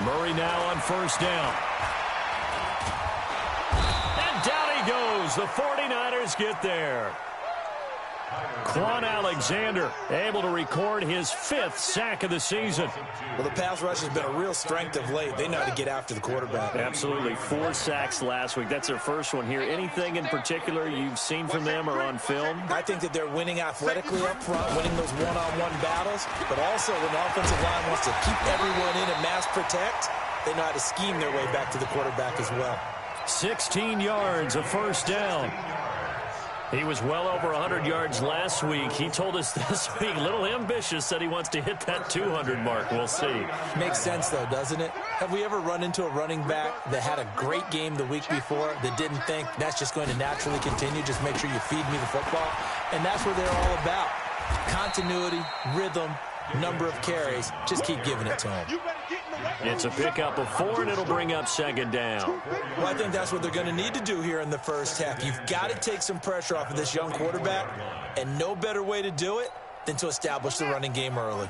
Murray now on first down. And down he goes. The 49ers get there. Quan Alexander able to record his 5th sack of the season. Well, the pass rush has been a real strength of late. They know how to get after the quarterback. Absolutely. 4 sacks last week. That's their first one here. Anything in particular you've seen from them or on film? I think that they're winning athletically up front, winning those one-on-one battles, but also when the offensive line wants to keep everyone in and mass protect, they know how to scheme their way back to the quarterback as well. 16 yards, a first down. He was well over 100 yards last week. He told us this week, a little ambitious, said he wants to hit that 200 mark. We'll see. Makes sense, though, doesn't it? Have we ever run into a running back that had a great game the week before that didn't think that's just going to naturally continue? Just make sure you feed me the football. And that's what they're all about. Continuity, rhythm, number of carries. Just keep giving it to him. It's a pickup of 4, and it'll bring up second down. Well, I think that's what they're going to need to do here in the first half. You've got to take some pressure off of this young quarterback, and no better way to do it than to establish the running game early.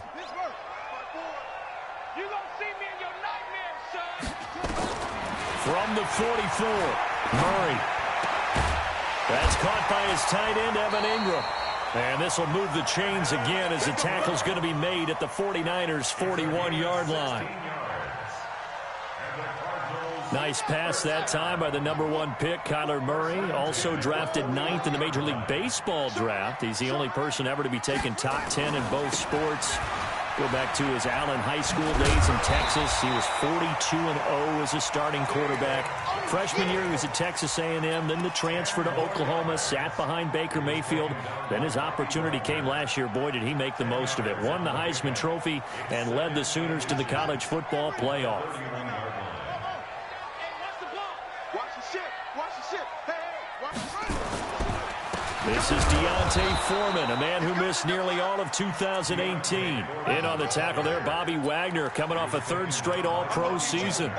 From the 44, Murray. That's caught by his tight end, Evan Ingram. And this will move the chains again as the tackle's going to be made at the 49ers' 41-yard line. Nice pass that time by the #1 pick, Kyler Murray. Also drafted 9th in the Major League Baseball draft. He's the only person ever to be taken top 10 in both sports. Go back to his Allen High School days in Texas. He was 42-0 as a starting quarterback. Freshman year, he was at Texas A&M. Then the transfer to Oklahoma, sat behind Baker Mayfield. Then his opportunity came last year. Boy, did he make the most of it. Won the Heisman Trophy and led the Sooners to the college football playoff. This is Deontay Foreman, a man who missed nearly all of 2018. In on the tackle there, Bobby Wagner, coming off a 3rd straight All-Pro season.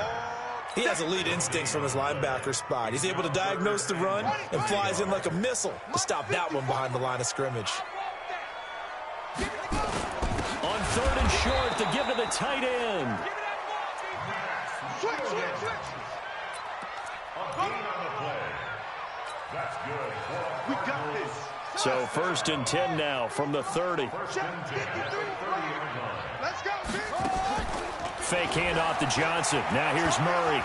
He has elite instincts from his linebacker spot. He's able to diagnose the run and flies in like a missile to stop that one behind the line of scrimmage. On 3rd and short, to give to the tight end. So 1st and 10 now from the 30. Fake handoff to Johnson. Now here's Murray.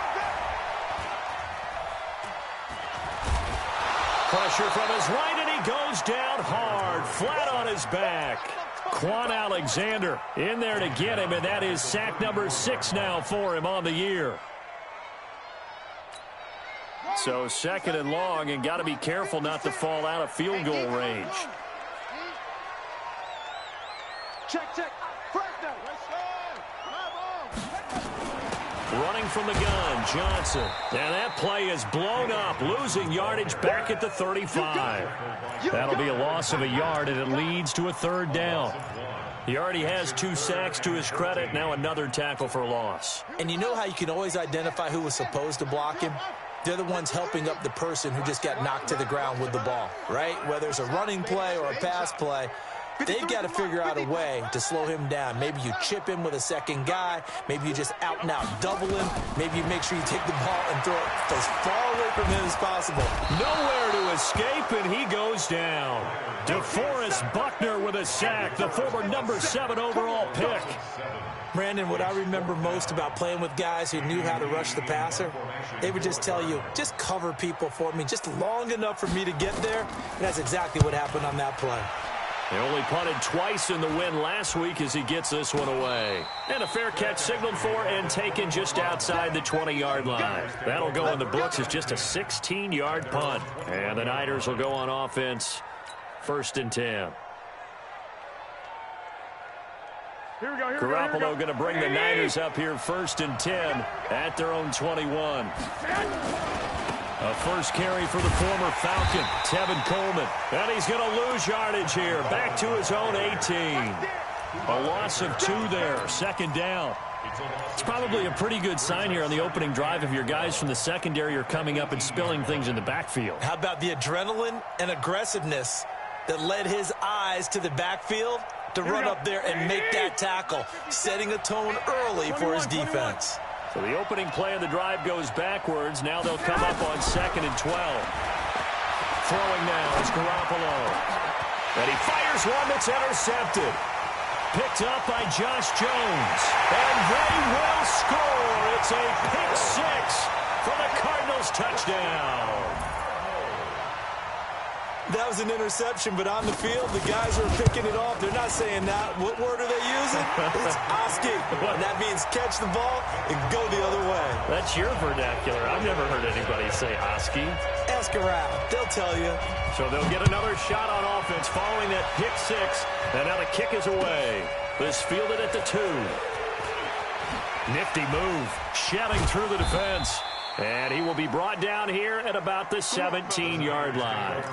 Pressure from his right, and he goes down hard, flat on his back. Quan Alexander in there to get him, and that is sack number 6 now for him on the year. So 2nd and long, and got to be careful not to fall out of field goal range. Check. Running from the gun, Johnson. And that play is blown up, losing yardage back at the 35. That'll be a loss of a yard, and it leads to a 3rd down. He already has 2 sacks to his credit. Now another tackle for loss. And you know how you can always identify who was supposed to block him? They're the ones helping up the person who just got knocked to the ground with the ball, right? Whether it's a running play or a pass play, they've got to figure out a way to slow him down. Maybe you chip him with a second guy. Maybe you just out-and-out double him. Maybe you make sure you take the ball and throw it as far away from him as possible. Nowhere to escape, and he goes down. DeForest Buckner with a sack, the former #7 overall pick. Brandon, what I remember most about playing with guys who knew how to rush the passer, they would just tell you, just cover people for me, just long enough for me to get there. And that's exactly what happened on that play. They only punted twice in the win last week as he gets this one away. And a fair catch signaled for and taken just outside the 20-yard line. That'll go in the books as just a 16-yard punt. And the Niners will go on offense, 1st and 10. Garoppolo going to bring the Niners up here 1st and 10 at their own 21. A first carry for the former Falcon, Tevin Coleman. And he's going to lose yardage here, back to his own 18. A loss of 2 there, 2nd down. It's probably a pretty good sign here on the opening drive if your guys from the secondary are coming up and spilling things in the backfield. How about the adrenaline and aggressiveness that led his eyes to the backfield to run up there and make that tackle, setting a tone early for his defense. So the opening play of the drive goes backwards. Now they'll come up on 2nd and 12. Throwing now is Garoppolo. And he fires one that's intercepted. Picked up by Josh Jones. And they will score. It's a pick six for the Cardinals touchdown. That was an interception, but on the field, the guys who are picking it off, they're not saying that. What word are they using? It's husky. And that means catch the ball and go the other way. That's your vernacular. I've never heard anybody say husky. Ask around. They'll tell you. So they'll get another shot on offense following that pick six. And now the kick is away. This fielded at the 2. Nifty move. Shelling through the defense. And he will be brought down here at about the 17-yard line.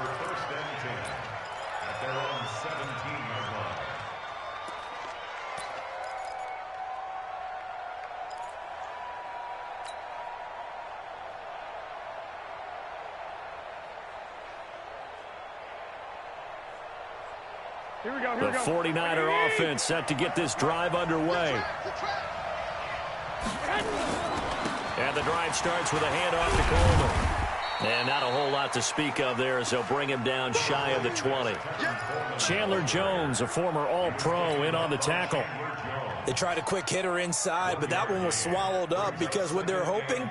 The 49er offense set to get this drive underway. And the drive starts with a handoff to Coleman. And not a whole lot to speak of there as they'll bring him down shy of the 20. Chandler Jones, a former All-Pro, in on the tackle. They tried a quick hitter inside, but that one was swallowed up because what they're hoping,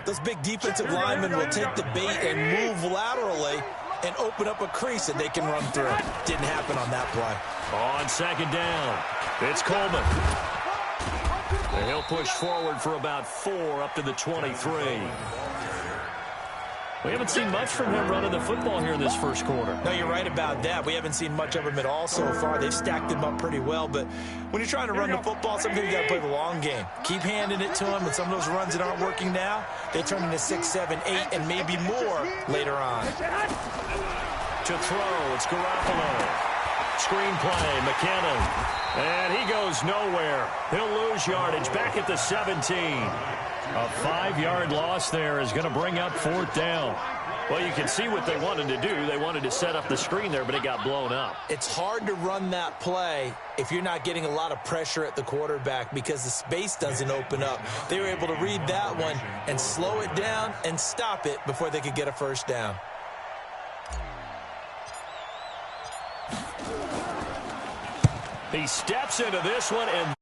those big defensive linemen will take the bait and move laterally and open up a crease that they can run through. Didn't happen on that play. On 2nd down, it's Coleman. And he'll push forward for about 4 up to the 23. We haven't seen much from him running the football here in this first quarter. No, you're right about that. We haven't seen much of him at all so far. They've stacked him up pretty well, but when you're trying to run the football, sometimes you got to play the long game. Keep handing it to him, and some of those runs that aren't working now, they turn into 6, 7, 8, and maybe more later on. To throw, it's Garoppolo. Screenplay, McKinnon. And he goes nowhere. He'll lose yardage back at the 17. A 5-yard loss there is going to bring up 4th down. Well, you can see what they wanted to do. They wanted to set up the screen there, but it got blown up. It's hard to run that play if you're not getting a lot of pressure at the quarterback because the space doesn't open up. They were able to read that one and slow it down and stop it before they could get a first down. He steps into this one and